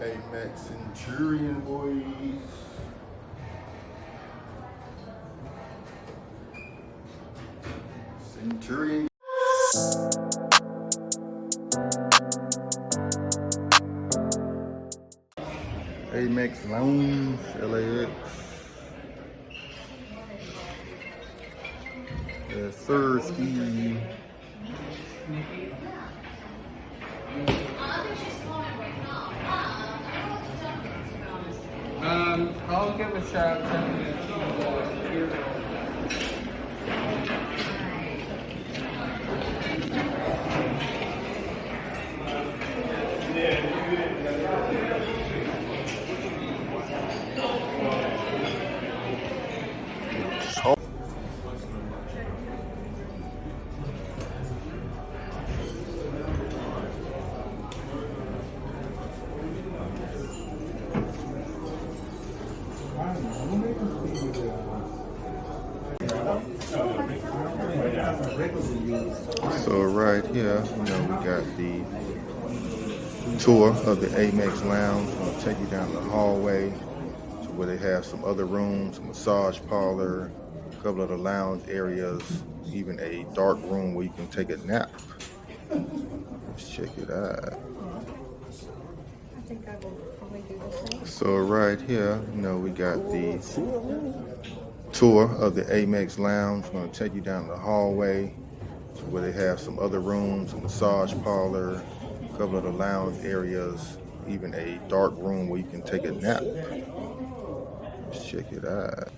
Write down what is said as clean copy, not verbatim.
Amex Centurion boys. Centurion. Amex Lounge, LAX. Thursday. I'll give a shot. 10 minutes. So right here, we got the tour of the Amex Lounge. I'm gonna take you down the hallway to where they have some other rooms, a massage parlor, a couple of the lounge areas, even a dark room where you can take a nap. Let's check it out. I think I will probably do the same. So right here, we got the tour of the Amex Lounge. I'm gonna take you down the hallway to where they have some other rooms, a massage parlor, a couple of the lounge areas, even a dark room where you can take a nap. Let's check it out.